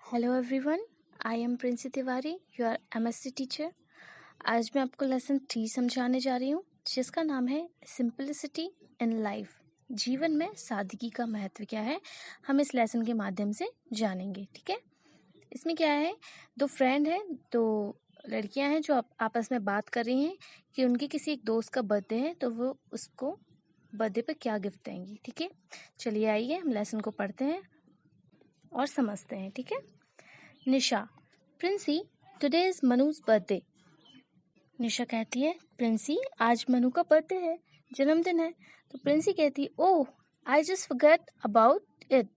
Hello everyone, I am Princy Tiwari, your MSc teacher. आज मैं आपको लेसन 3 समझाने जा रही हूँ, जिसका नाम है सिंपलिसिटी इन लाइफ। जीवन में सादगी का महत्व क्या है, हम इस लेसन के माध्यम से जानेंगे। ठीक है। इसमें क्या है, 2 फ्रेंड हैं, 2 लड़कियां हैं जो आपस में बात कर रही हैं कि उनके किसी एक दोस्त का बर्थडे है, तो वो उसको बर्थडे पे क्या गिफ्ट देंगी। ठीक है, चलिए आइए हम लेसन को पढ़ते हैं और समझते हैं। ठीक है। Nisha, Princy, today is Manuj birthday. Nisha कहती है, प्रिंसी, आज मनु का बर्थडे है, जन्मदिन है। तो प्रिंसी कहती, oh, I just forgot about it.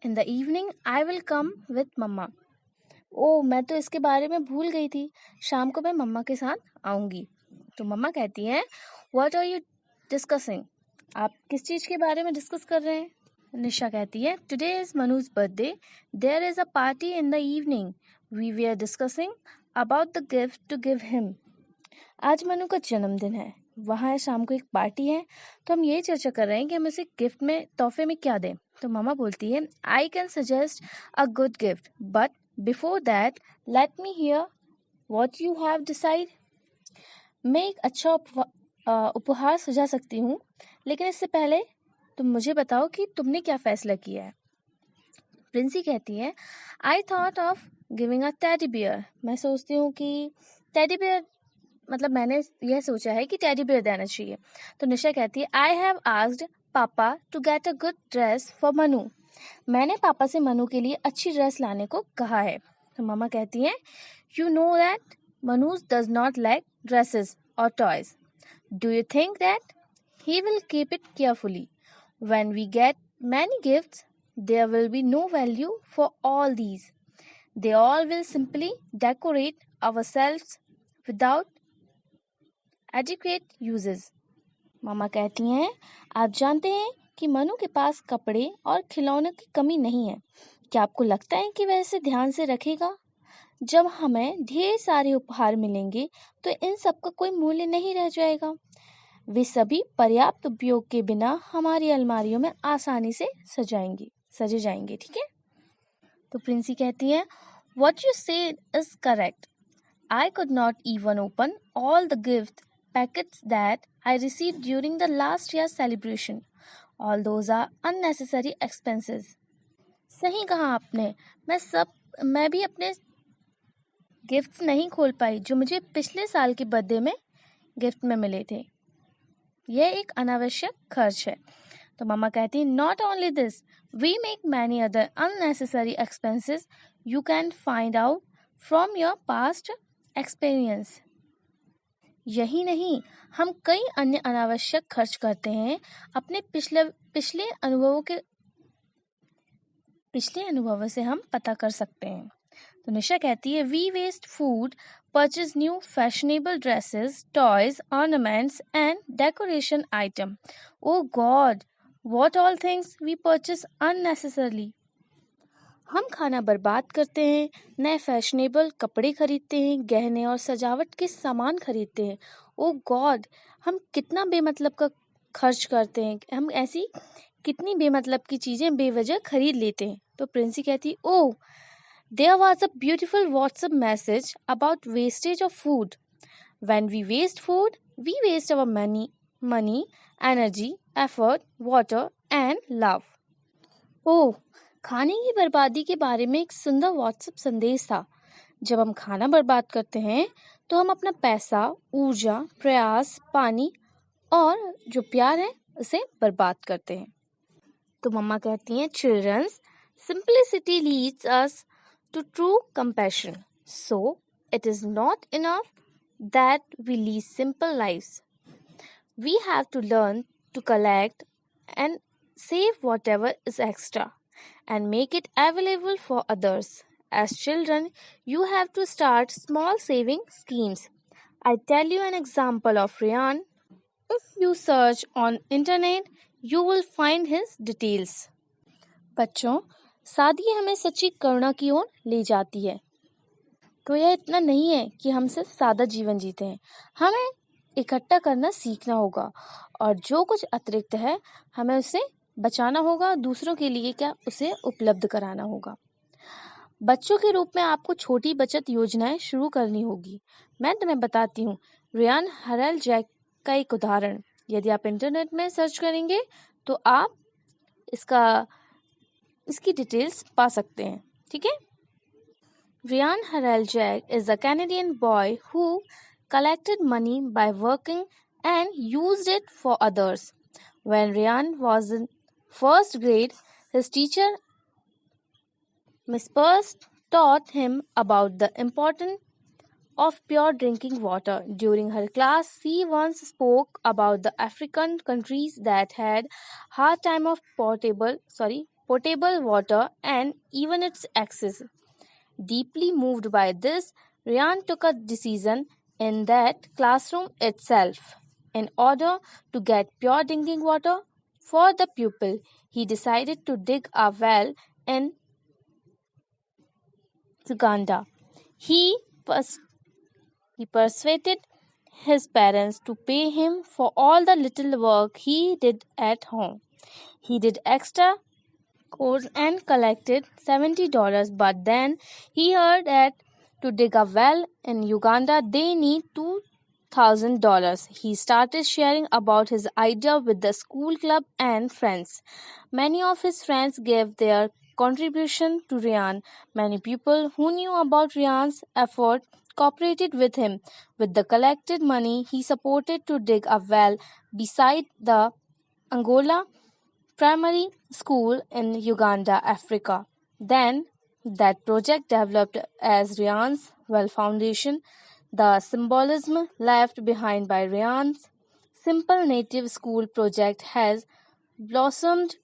In the evening I will come with mama. Oh, मैं तो इसके बारे में भूल गई थी, शाम को मैं मम्मा के साथ आऊंगी। तो मम्मा कहती हैं, व्हाट आर यू डिस्कसिंग? आप किस चीज के बारे में डिस्कस कर रहे हैं? निशा कहती है, today is Manuj birthday, there is a party in the evening, we were discussing about the gift to give him. आज मनु का जन्मदिन है, वहाँ शाम को एक पार्टी है, तो हम यही चर्चा कर रहे हैं कि हम उसे गिफ्ट में, तोहफे में क्या दें। तो मम्मा बोलती है, I can suggest a good gift, but before that let me here what you have decide. मैं एक अच्छा उपहार सुझा सकती हूँ, लेकिन इससे पहले तुम मुझे बताओ कि तुमने क्या फैसला किया है। प्रिंसी कहती है, I thought of giving a teddy bear. मैं सोचती हूँ कि टेडी बियर, मतलब मैंने यह सोचा है कि टेडी बियर देना चाहिए। तो निशा कहती है, I have asked papa to get a good dress for Manu. मैंने पापा से मनु के लिए अच्छी ड्रेस लाने को कहा है। तो मम्मा कहती हैं, you know that Manu does not like dresses और toys. Do you think that he will keep it carefully? When we get many gifts, there will be no value for all these. They all will simply decorate ourselves without adequate uses. मामा कहती हैं, आप जानते हैं कि मनु के पास कपड़े और खिलौनों की कमी नहीं है। क्या आपको लगता है कि वह इसे ध्यान से रखेगा? जब हमें ढेर सारे उपहार मिलेंगे तो इन सब का कोई मूल्य नहीं रह जाएगा। वे सभी पर्याप्त उपयोग के बिना हमारी अलमारियों में आसानी से सजे जाएंगे। ठीक है। तो प्रिंसी कहती है, what you said is correct. I could not even open all the gift packets that I received during the last year's celebration. All those are unnecessary expenses. सही कहा आपने, मैं भी अपने गिफ्ट्स नहीं खोल पाई जो मुझे पिछले साल के बर्थडे में गिफ्ट में मिले थे। यह एक अनावश्यक खर्च है। तो मम्मा कहती है, not only this, we make many other unnecessary expenses you can find out from your past experience. यही नहीं, हम कई अन्य अनावश्यक खर्च करते हैं, अपने पिछले अनुभवों से हम पता कर सकते हैं। तो निशा कहती है, we waste food, purchase new fashionable dresses, toys, ornaments and decoration item. Oh God, what all things we purchase unnecessarily. हम खाना बर्बाद करते हैं, नए फैशनेबल कपड़े खरीदते हैं, गहने और सजावट के सामान खरीदते हैं। ओ गॉड, हम कितना बेमतलब का खर्च करते हैं, हम ऐसी कितनी बेमतलब की चीजें बेवजह खरीद लेते हैं। तो प्रिंसी कहती, ओह, there was a beautiful WhatsApp message about wastage of food. When we waste food, we waste our money, energy, effort, water and love. ओह, खाने की बर्बादी के बारे में एक सुंदर व्हाट्सएप संदेश था। जब हम खाना बर्बाद करते हैं तो हम अपना पैसा, ऊर्जा, प्रयास, पानी और जो प्यार है उसे बर्बाद करते हैं। तो मम्मा कहती हैं, childrens, simplicity leads us to true compassion. So, it is not enough that we lead simple lives. We have to learn to collect and save whatever is extra and make it available for others. As children, you have to start small saving schemes. I tell you an example of Ryan. If you search on internet, you will find his details. बच्चों, सादगी हमें सच्ची करुणा की ओर ले जाती है। तो यह इतना नहीं है कि हम सिर्फ सादा जीवन जीते हैं, हमें इकट्ठा करना सीखना होगा और जो कुछ अतिरिक्त है हमें उसे बचाना होगा, दूसरों के लिए क्या उसे उपलब्ध कराना होगा। बच्चों के रूप में आपको छोटी बचत योजनाएं शुरू करनी होगी। मैं तुम्हें बताती हूँ रियान हरल जैक का एक उदाहरण। यदि आप इंटरनेट में सर्च करेंगे तो आप इसकी डिटेल्स पा सकते हैं। ठीक है। Ryan Haraljak is a Canadian boy who collected money by working and used it for others. When Ryan was in first grade, his teacher Miss Peirce taught him about the importance of pure drinking water. During her class, she once spoke about the African countries that had hard time of potable water and even its access. Deeply moved by this, Ryan took a decision in that classroom itself. In order to get pure drinking water for the pupil, he decided to dig a well in Uganda. He persuaded his parents to pay him for all the little work he did at home. He did extra course and collected $70, but then he heard that to dig a well in Uganda they need $2,000. He started sharing about his idea with the school club and friends. Many of his friends gave their contribution to Ryan. Many people who knew about Ryan's effort cooperated with him. With the collected money, he supported to dig a well beside the Angola primary school in Uganda, Africa. Then that project developed as Ryan's Well Foundation. The symbolism left behind by Ryan's simple native school project has blossomed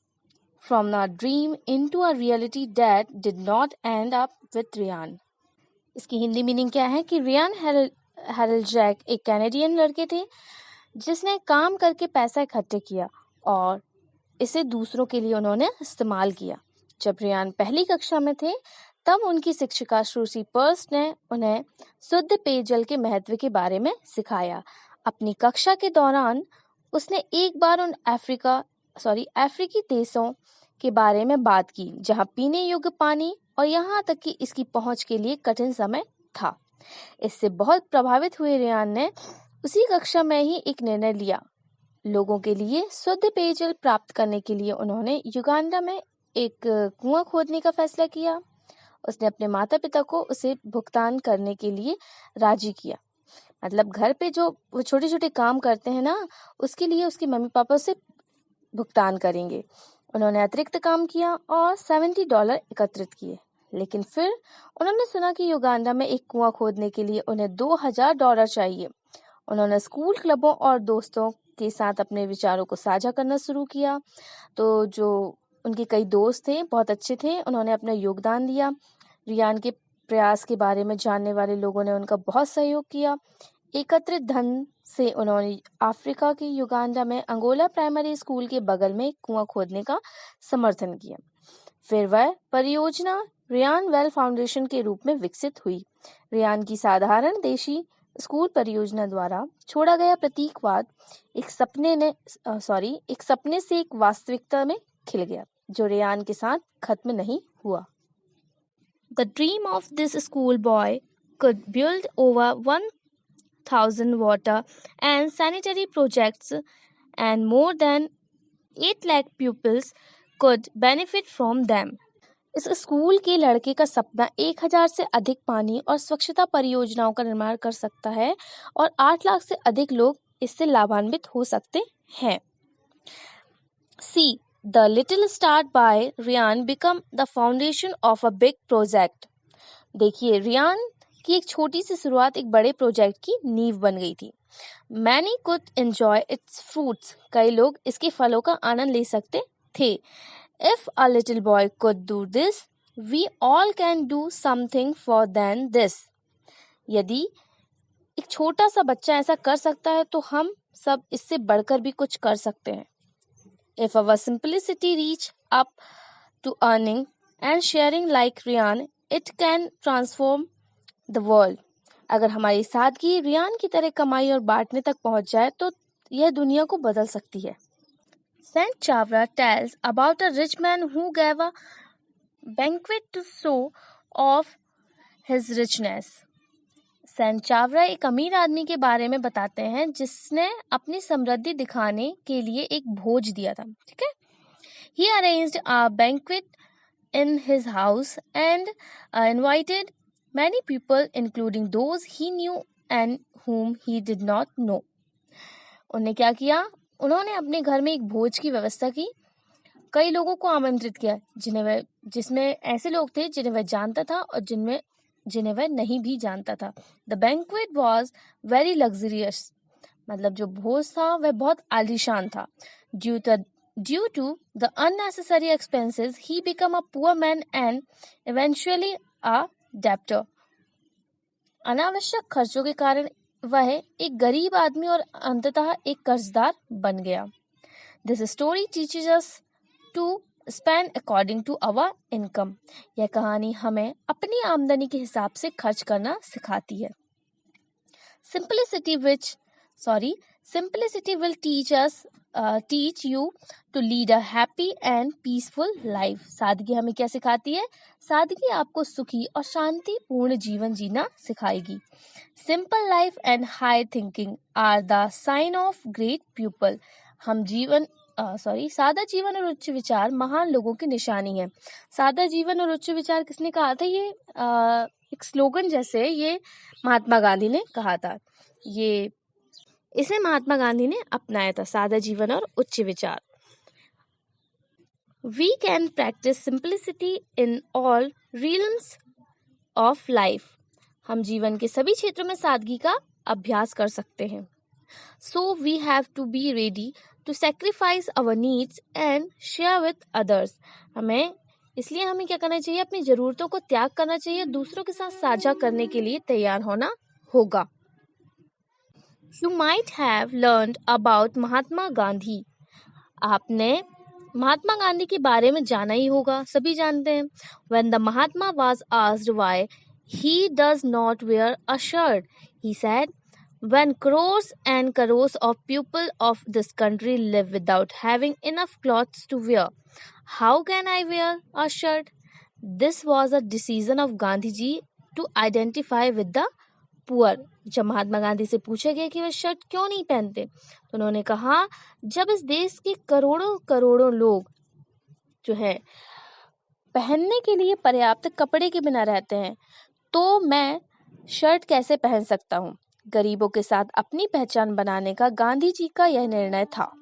from a dream into a reality that did not end up with Ryan. इसकी Hindi meaning क्या है कि रियान हैरलजैक एक Canadian लड़के थे जिसने काम करके पैसा इकट्ठे किया और इसे दूसरों के लिए उन्होंने इस्तेमाल किया। जब रियान पहली कक्षा में थे तब उनकी शिक्षिका सुसी पर्स ने उन्हें शुद्ध पेयजल के महत्व के बारे में सिखाया। अपनी कक्षा के दौरान उसने एक बार उन अफ्रीकी देशों के बारे में बात की जहां पीने योग्य पानी और यहाँ तक कि इसकी पहुंच के लिए कठिन समय था। इससे बहुत प्रभावित हुए रियान ने उसी कक्षा में ही एक निर्णय लिया। लोगों के लिए शुद्ध पेयजल प्राप्त करने के लिए उन्होंने युगांडा में एक कुआं खोदने का फैसला किया। उसने अपने माता पिता को उसे भुगतान करने के लिए राजी किया। मतलब घर पे जो वो छोटे छोटे काम करते हैं ना, उसके लिए उसके मम्मी पापा उसे भुगतान करेंगे। उन्होंने अतिरिक्त काम किया और $70 एकत्रित किए। लेकिन फिर उन्होंने सुना कि युगांडा में एक कुआं खोदने के लिए उन्हें $2,000 चाहिए। उन्होंने स्कूल क्लबों और दोस्तों के साथ अपने विचारों को साझा करना शुरू किया। तो जो उनके कई दोस्त थे, बहुत अच्छे थे, उन्होंने अपना योगदान दिया। रियान के प्रयास के बारे में जानने वाले लोगों ने उनका बहुत सहयोग किया। एकत्रित धन से उन्होंने अफ्रीका के युगांडा में अंगोला प्राइमरी स्कूल के बगल में कुआं खोदने का समर्थन किया। फिर वह परियोजना रियान वेल फाउंडेशन के रूप में विकसित हुई। रियान की साधारण देशी स्कूल परियोजना द्वारा छोड़ा गया प्रतीकवाद एक सपने से एक वास्तविकता में खिल गया, जो रियान के साथ खत्म नहीं हुआ। The dream of this school boy could build over 1,000 water and sanitary projects, and more than 8 lakh pupils could benefit from them. इस स्कूल के लड़के का सपना 1,000 से अधिक पानी और स्वच्छता परियोजनाओं का निर्माण कर सकता है और 8 लाख से अधिक लोग इससे लाभान्वित हो सकते हैं। See, the little start by Ryan become the foundation of a big project. देखिए, रियान की एक छोटी सी शुरुआत एक बड़े प्रोजेक्ट की नींव बन गई थी। Many could enjoy its fruits. कई लोग इसके फलों का आनंद ले सकते थे। If a little boy could do this, we all can do something for than this. यदि एक छोटा सा बच्चा ऐसा कर सकता है तो हम सब इससे बढ़कर भी कुछ कर सकते हैं। If our simplicity reach up to earning and sharing like Ryan, it can transform the world. अगर हमारी सादगी रियान की तरह कमाई और बांटने तक पहुंच जाए तो यह दुनिया को बदल सकती है। Saint Chavra tells about a rich man who gave a banquet to show of his richness. Sen Chawra एक अमीर आदमी के बारे में बताते हैं जिसने अपनी समृद्धि दिखाने के लिए एक भोज दिया था. ठीक है. He arranged a banquet in his house and invited many people, including those he knew and whom he did not know. उन्होंने क्या किया? उन्होंने अपने घर में एक भोज की व्यवस्था की. कई लोगों को आमंत्रित किया जिसमें ऐसे लोग थे जिन्हें वह जानता था और जिन्हें वह नहीं भी जानता था. The banquet was very luxurious. मतलब जो भोज था वह बहुत आलीशान था. Due to the unnecessary expenses, he became a poor man and eventually a debtor. अनावश्यक खर्चों के कारण वह एक गरीब आदमी और अंततः एक कर्जदार बन गया. This story teaches us to spend according to our income. यह कहानी हमें अपनी आमदनी के हिसाब से खर्च करना सिखाती है. Simplicity will teach you to lead a happy and peaceful life. सादगी हमें क्या सिखाती है? सादगी आपको सुखी और शांतिपूर्ण जीवन जीना सिखाएगी. Simple life and high thinking are the sign of great people. सादा जीवन और उच्च विचार महान लोगों की निशानी है. सादा जीवन और उच्च विचार किसने कहा था? ये एक स्लोगन जैसे ये महात्मा गांधी ने कहा था. इसे महात्मा गांधी ने अपनाया था, सादा जीवन और उच्च विचार. We can practice simplicity in all realms of life. हम जीवन के सभी क्षेत्रों में सादगी का अभ्यास कर सकते हैं. So we have to be ready to sacrifice our needs and share with others. इसलिए हमें क्या करना चाहिए? अपनी जरूरतों को त्याग करना चाहिए, दूसरों के साथ साझा करने के लिए तैयार होना होगा. You might have learned about Mahatma Gandhi. आपने महात्मा गांधी के बारे में जाना ही होगा, सभी जानते हैं. When the Mahatma was asked why he does not wear a shirt, he said, when crores and crores of people of this country live without having enough clothes to wear, how can I wear a shirt? This was a decision of Gandhi ji to identify with the poor. जब महात्मा गांधी से पूछा गया कि वह shirt क्यों नहीं पहनते, तो उन्होंने कहा, जब इस देश के करोड़ों करोड़ों लोग जो है पहनने के लिए पर्याप्त कपड़े के बिना रहते हैं, तो मैं शर्ट कैसे पहन सकता हूँ. गरीबों के साथ अपनी पहचान बनाने का गांधी जी का यह निर्णय था.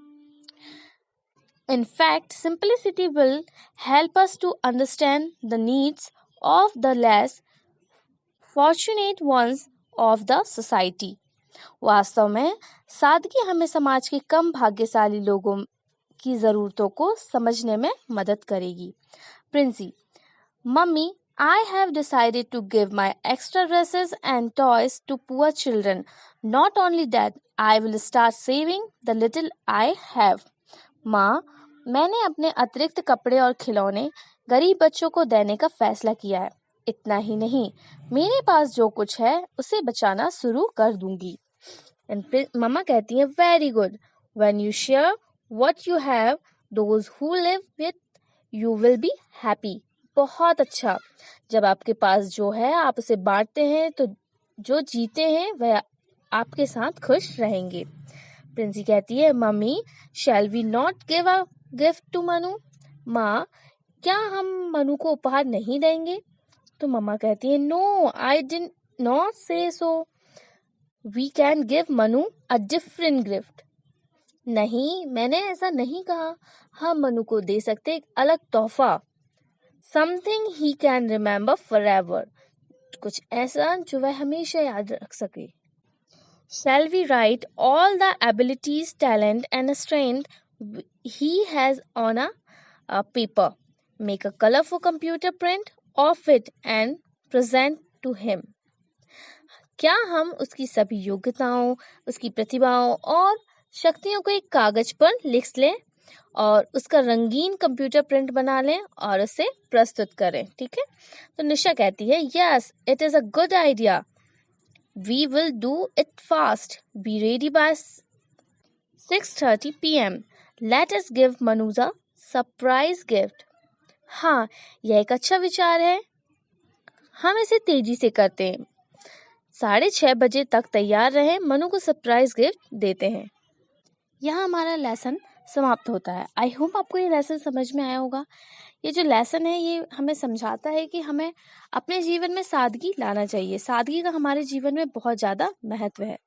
In fact, simplicity will help us to understand the needs of the less fortunate ones of the society. वास्तव में सादगी हमें समाज के कम भाग्यशाली लोगों की जरूरतों को समझने में मदद करेगी. Princy, mummy, I have decided to give my extra dresses and toys to poor children. Not only that, I will start saving the little I have. माँ, मैंने अपने अतिरिक्त कपड़े और खिलौने गरीब बच्चों को देने का फैसला किया है. इतना ही नहीं, मेरे पास जो कुछ है उसे बचाना शुरू कर दूंगी. मम्मा कहती हैं, very good. When you share what you have, those who live with you will be happy. बहुत अच्छा. जब आपके पास जो है आप उसे बांटते हैं तो जो जीते हैं वह आपके साथ खुश रहेंगे. प्रिंसी कहती है, mummy, shall we not give a gift to Manu? माँ, क्या हम मनु को उपहार नहीं देंगे? तो मम्मा कहती है, no, I did not say so. We can give Manu a different gift. नहीं, मैंने ऐसा नहीं कहा. हम मनु को दे सकते एक अलग तोहफा. Something he can remember for ever. कुछ ऐसा जो वह हमेशा याद रख सके. Shall we write all the abilities, talent and strength he has on a paper? Make a colorful computer print of it and present to him. क्या हम उसकी सभी योग्यताओं, उसकी प्रतिभाओं और शक्तियों को एक कागज पर लिख लें और उसका रंगीन कंप्यूटर प्रिंट बना लें और उसे प्रस्तुत करें. ठीक है. तो निशा कहती है, yes, it is a good idea. We will do it fast. Be ready by 6:30 p.m. Let us give Manu a surprise gift. हाँ, यह एक अच्छा विचार है. हम इसे तेजी से करते हैं। 6:30 बजे तक तैयार रहें, मनु को सरप्राइज गिफ्ट देते हैं। यहाँ हमारा लेसन समाप्त होता है। आई होप आपको ये लेसन समझ में आया होगा। ये जो लेसन है ये हमें समझाता है कि हमें अपने जीवन में सादगी लाना चाहिए। सादगी का हमारे जीवन में बहुत ज़्यादा महत्व है।